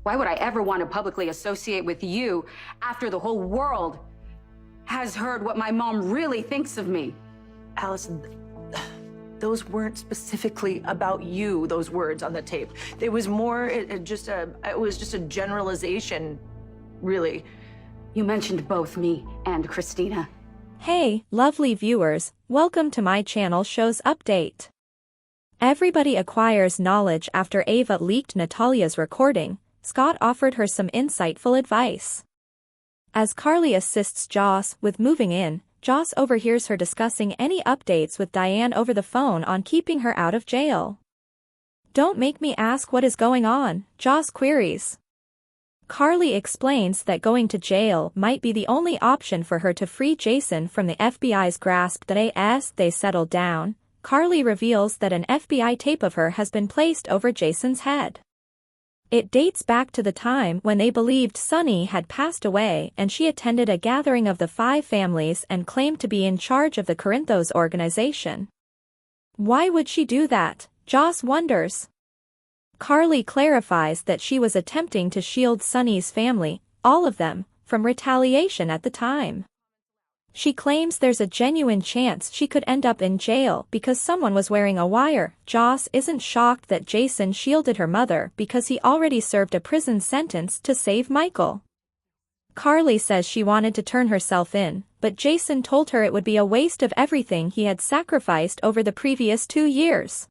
Why would I ever want to publicly associate with you after the whole world has heard what my mom really thinks of me? Allison, those weren't specifically about you, those words on the tape. It was more, it was just a generalization, really. You mentioned both me and Christina. Hey, lovely viewers, welcome to my channel Shows Update. Everybody acquires knowledge. After Ava leaked Natalia's recording, Scott offered her some insightful advice. As Carly assists Joss with moving in, Joss overhears her discussing any updates with Diane over the phone on keeping her out of jail. "Don't make me ask what is going on," Joss queries. Carly explains that going to jail might be the only option for her to free Jason from the FBI's grasp. As they settle down, Carly reveals that an FBI tape of her has been placed over Jason's head. It dates back to the time when they believed Sonny had passed away and she attended a gathering of the 5 families and claimed to be in charge of the Corinthos organization. Why would she do that? Joss wonders. Carly clarifies that she was attempting to shield Sonny's family, all of them, from retaliation at the time. She claims there's a genuine chance she could end up in jail because someone was wearing a wire. Joss isn't shocked that Jason shielded her mother because he already served a prison sentence to save Michael. Carly says she wanted to turn herself in, but Jason told her it would be a waste of everything he had sacrificed over the previous 2 years.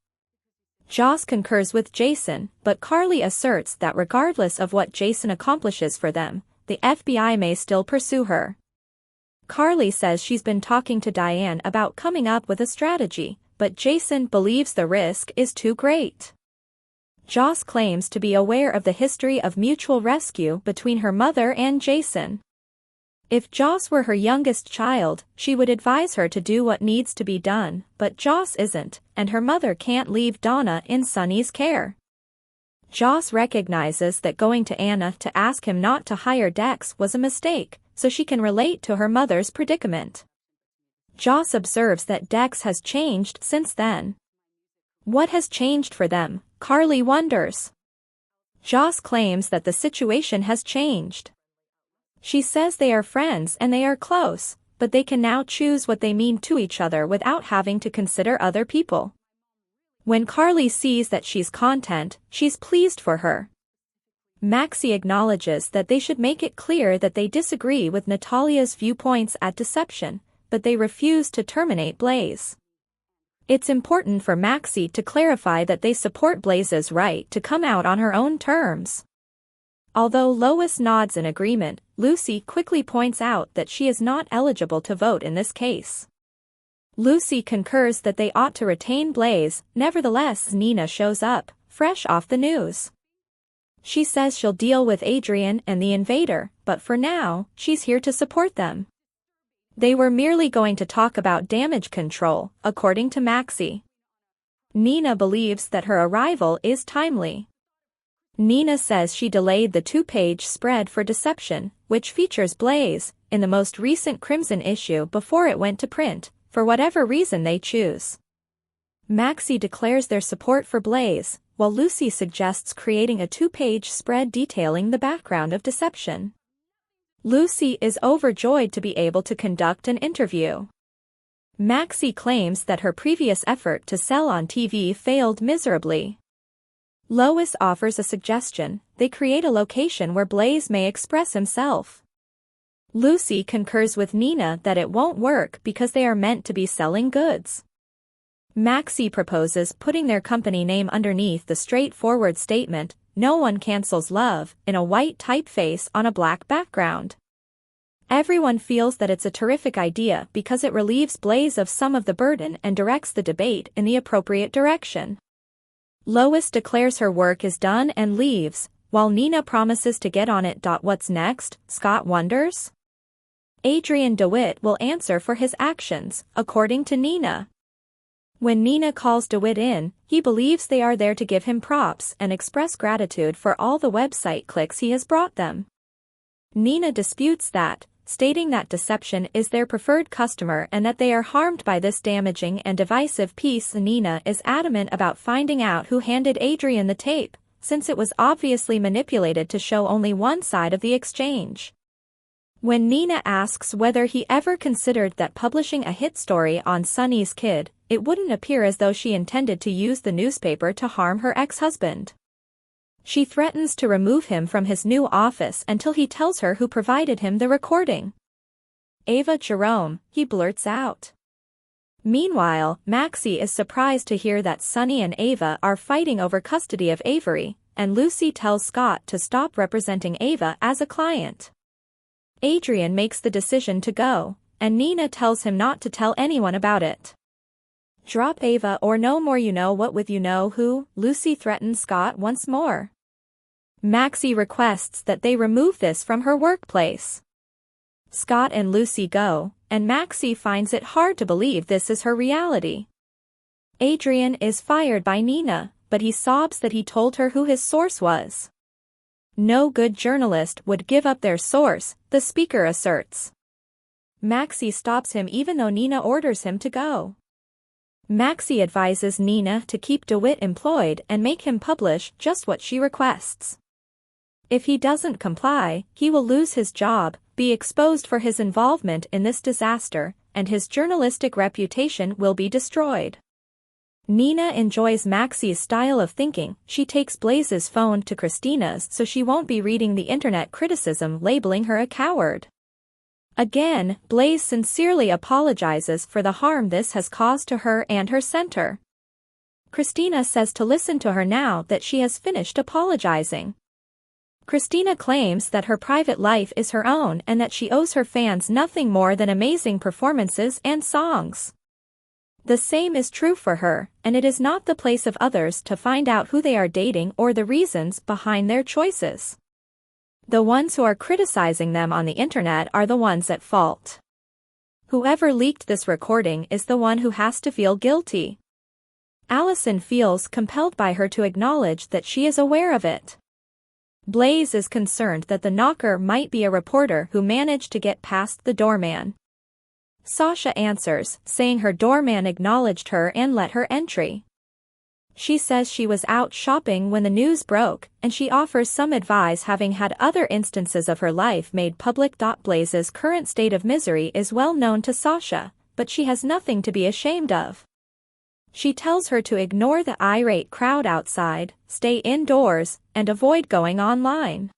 Joss concurs with Jason, but Carly asserts that regardless of what Jason accomplishes for them, the FBI may still pursue her. Carly says she's been talking to Diane about coming up with a strategy, but Jason believes the risk is too great. Joss claims to be aware of the history of mutual rescue between her mother and Jason. If Joss were her youngest child, she would advise her to do what needs to be done, but Joss isn't, and her mother can't leave Donna in Sonny's care. Joss recognizes that going to Anna to ask him not to hire Dex was a mistake, so she can relate to her mother's predicament. Joss observes that Dex has changed since then. What has changed for them? Carly wonders. Joss claims that the situation has changed. She says they are friends and they are close, but they can now choose what they mean to each other without having to consider other people. When Carly sees that she's content, she's pleased for her. Maxie acknowledges that they should make it clear that they disagree with Natalia's viewpoints at Deception, but they refuse to terminate Blaze. It's important for Maxie to clarify that they support Blaze's right to come out on her own terms. Although Lois nods in agreement, Lucy quickly points out that she is not eligible to vote in this case. Lucy concurs that they ought to retain Blaze. Nevertheless, Nina shows up, fresh off the news. She says she'll deal with Adrian and the invader, but for now, she's here to support them. They were merely going to talk about damage control, according to Maxie. Nina believes that her arrival is timely. Nina says she delayed the 2-page spread for Deception, which features Blaze, in the most recent Crimson issue before it went to print, for whatever reason they choose. Maxie declares their support for Blaze, while Lucy suggests creating a 2-page spread detailing the background of Deception. Lucy is overjoyed to be able to conduct an interview. Maxie claims that her previous effort to sell on TV failed miserably. Lois offers a suggestion: they create a location where Blaze may express himself. Lucy concurs with Nina that it won't work because they are meant to be selling goods. Maxie proposes putting their company name underneath the straightforward statement, "No one cancels love," in a white typeface on a black background. Everyone feels that it's a terrific idea because it relieves Blaze of some of the burden and directs the debate in the appropriate direction. Lois declares her work is done and leaves, while Nina promises to get on it. What's next? Scott wonders. Adrian DeWitt will answer for his actions, according to Nina. When Nina calls DeWitt in, he believes they are there to give him props and express gratitude for all the website clicks he has brought them. Nina disputes that, stating that Deception is their preferred customer and that they are harmed by this damaging and divisive piece. Nina is adamant about finding out who handed Adrian the tape, since it was obviously manipulated to show only one side of the exchange. When Nina asks whether he ever considered that publishing a hit story on Sunny's kid, it wouldn't appear as though she intended to use the newspaper to harm her ex-husband. She threatens to remove him from his new office until he tells her who provided him the recording. Ava Jerome, he blurts out. Meanwhile, Maxie is surprised to hear that Sunny and Ava are fighting over custody of Avery, and Lucy tells Scott to stop representing Ava as a client. Adrian makes the decision to go, and Nina tells him not to tell anyone about it. Drop Ava or no more you know what with you know who, Lucy threatens Scott once more. Maxie requests that they remove this from her workplace. Scott and Lucy go, and Maxie finds it hard to believe this is her reality. Adrian is fired by Nina, but he sobs that he told her who his source was. No good journalist would give up their source, the speaker asserts. Maxie stops him even though Nina orders him to go. Maxie advises Nina to keep DeWitt employed and make him publish just what she requests. If he doesn't comply, he will lose his job, be exposed for his involvement in this disaster, and his journalistic reputation will be destroyed. Nina enjoys Maxie's style of thinking. She takes Blaze's phone to Christina's so she won't be reading the internet criticism labeling her a coward. Again, Blaze sincerely apologizes for the harm this has caused to her and her center. Christina says to listen to her now that she has finished apologizing. Christina claims that her private life is her own and that she owes her fans nothing more than amazing performances and songs. The same is true for her, and it is not the place of others to find out who they are dating or the reasons behind their choices. The ones who are criticizing them on the internet are the ones at fault. Whoever leaked this recording is the one who has to feel guilty. Allison feels compelled by her to acknowledge that she is aware of it. Blaze is concerned that the knocker might be a reporter who managed to get past the doorman. Sasha answers, saying her doorman acknowledged her and let her entry. She says she was out shopping when the news broke, and she offers some advice having had other instances of her life made public. Blaze's current state of misery is well known to Sasha, but she has nothing to be ashamed of. She tells her to ignore the irate crowd outside, stay indoors, and avoid going online.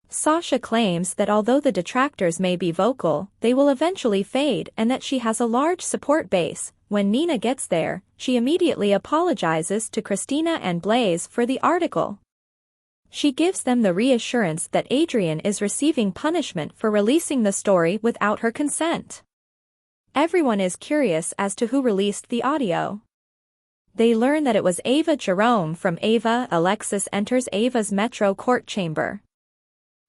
Sasha claims that although the detractors may be vocal, they will eventually fade and that she has a large support base. When Nina gets there, she immediately apologizes to Christina and Blaze for the article. She gives them the reassurance that Adrian is receiving punishment for releasing the story without her consent. Everyone is curious as to who released the audio. They learn that it was Ava Jerome from Ava. Alexis enters Ava's Metro court chamber.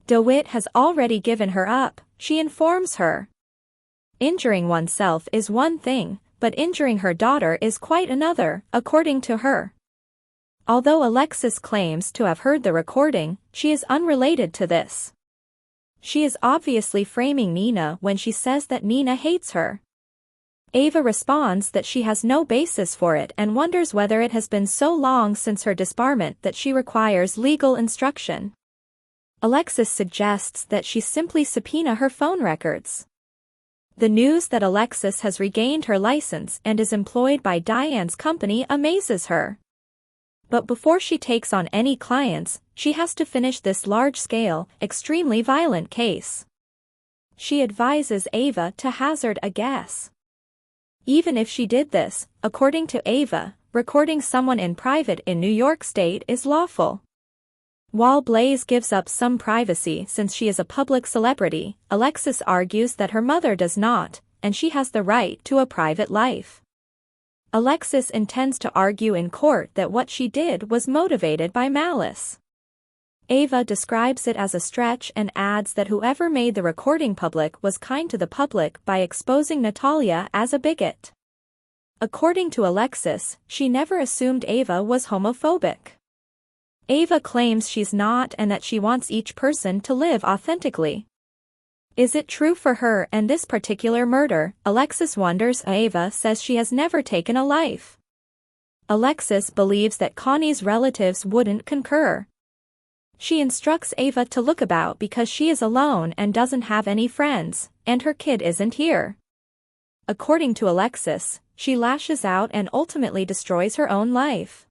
DeWitt has already given her up, she informs her. Injuring oneself is one thing, but injuring her daughter is quite another, according to her. Although Alexis claims to have heard the recording, she is unrelated to this. She is obviously framing Nina when she says that Nina hates her. Ava responds that she has no basis for it and wonders whether it has been so long since her disbarment that she requires legal instruction. Alexis suggests that she simply subpoena her phone records. The news that Alexis has regained her license and is employed by Diane's company amazes her. But before she takes on any clients, she has to finish this large-scale, extremely violent case. She advises Ava to hazard a guess. Even if she did this, according to Ava, recording someone in private in New York State is lawful. While Blaze gives up some privacy since she is a public celebrity, Alexis argues that her mother does not, and she has the right to a private life. Alexis intends to argue in court that what she did was motivated by malice. Ava describes it as a stretch and adds that whoever made the recording public was kind to the public by exposing Natalia as a bigot. According to Alexis, she never assumed Ava was homophobic. Ava claims she's not and that she wants each person to live authentically. Is it true for her and this particular murder? Alexis wonders. Ava says she has never taken a life. Alexis believes that Connie's relatives wouldn't concur. She instructs Ava to look about because she is alone and doesn't have any friends, and her kid isn't here. According to Alexis, she lashes out and ultimately destroys her own life.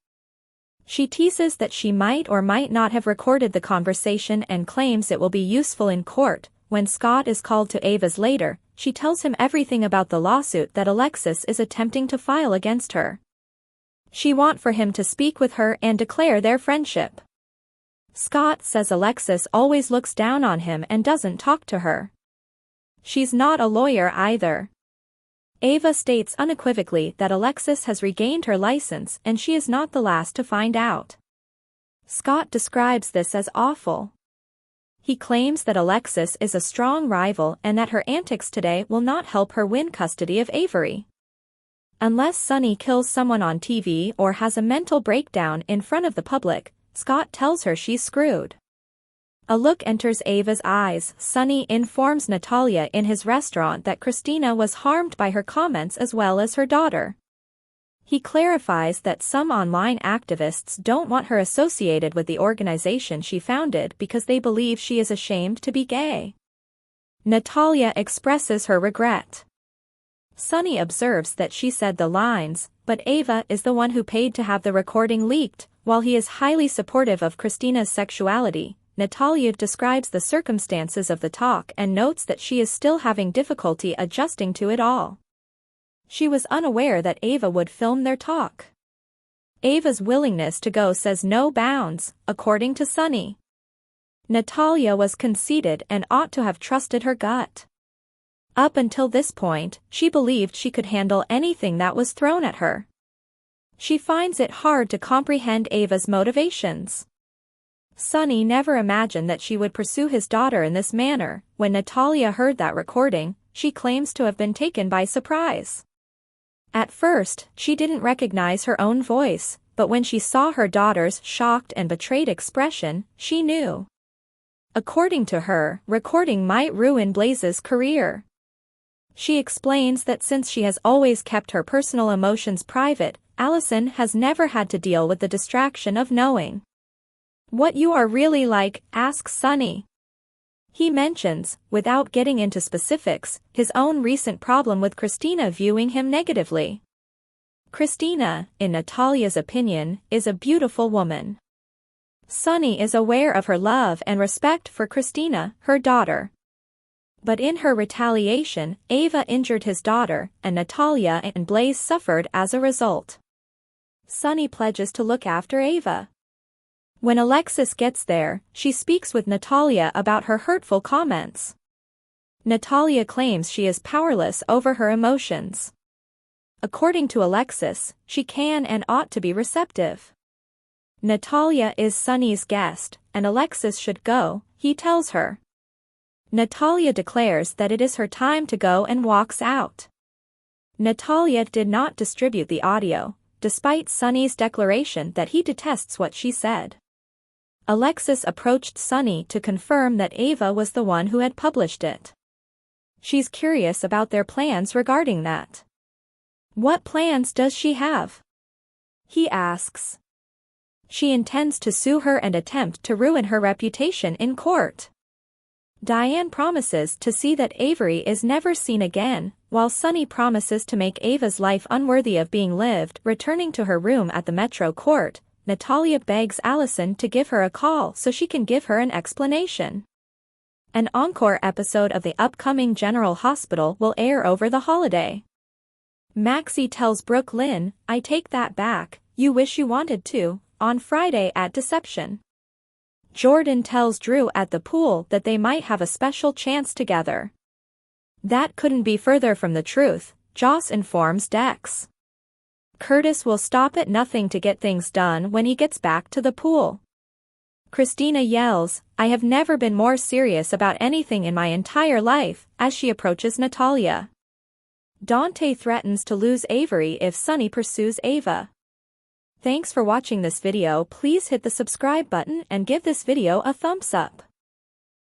She teases that she might or might not have recorded the conversation and claims it will be useful in court. When Scott is called to Ava's later, she tells him everything about the lawsuit that Alexis is attempting to file against her. She wants for him to speak with her and declare their friendship. Scott says Alexis always looks down on him and doesn't talk to her. She's not a lawyer either. Ava states unequivocally that Alexis has regained her license and she is not the last to find out. Scott describes this as awful. He claims that Alexis is a strong rival and that her antics today will not help her win custody of Avery. Unless Sunny kills someone on TV or has a mental breakdown in front of the public, Scott tells her she's screwed. A look enters Ava's eyes. Sunny informs Natalia in his restaurant that Christina was harmed by her comments as well as her daughter. He clarifies that some online activists don't want her associated with the organization she founded because they believe she is ashamed to be gay. Natalia expresses her regret. Sunny observes that she said the lines, but Ava is the one who paid to have the recording leaked. While he is highly supportive of Christina's sexuality, Natalia describes the circumstances of the talk and notes that she is still having difficulty adjusting to it all. She was unaware that Ava would film their talk. Ava's willingness to go says no bounds, according to Sunny. Natalia was conceited and ought to have trusted her gut. Up until this point, she believed she could handle anything that was thrown at her. She finds it hard to comprehend Ava's motivations. Sunny never imagined that she would pursue his daughter in this manner. When Natalia heard that recording, she claims to have been taken by surprise. At first, she didn't recognize her own voice, but when she saw her daughter's shocked and betrayed expression, she knew. According to her, recording might ruin Blaze's career. She explains that since she has always kept her personal emotions private, Allison has never had to deal with the distraction of knowing what you are really like, asks Sunny. He mentions, without getting into specifics, his own recent problem with Christina viewing him negatively. Christina, in Natalia's opinion, is a beautiful woman. Sunny is aware of her love and respect for Christina, her daughter. But in her retaliation, Ava injured his daughter, and Natalia and Blaze suffered as a result. Sunny pledges to look after Ava. When Alexis gets there, she speaks with Natalia about her hurtful comments. Natalia claims she is powerless over her emotions. According to Alexis, she can and ought to be receptive. Natalia is Sunny's guest, and Alexis should go, he tells her. Natalia declares that it is her time to go and walks out. Natalia did not distribute the audio, despite Sunny's declaration that he detests what she said. Alexis approached Sunny to confirm that Ava was the one who had published it. She's curious about their plans regarding that. What plans does she have? He asks. She intends to sue her and attempt to ruin her reputation in court. Diane promises to see that Avery is never seen again, while Sunny promises to make Ava's life unworthy of being lived. Returning to her room at the Metro Court, Natalia begs Allison to give her a call so she can give her an explanation. An encore episode of the upcoming General Hospital will air over the holiday. Maxie tells Brooke Lynn, "I take that back, you wish you wanted to," on Friday at Deception. Jordan tells Drew at the pool that they might have a special chance together. That couldn't be further from the truth, Joss informs Dex. Curtis will stop at nothing to get things done when he gets back to the pool. Christina yells, "I have never been more serious about anything in my entire life," as she approaches Natalia. Dante threatens to lose Avery if Sunny pursues Ava. Thanks for watching this video. Please hit the subscribe button and give this video a thumbs up.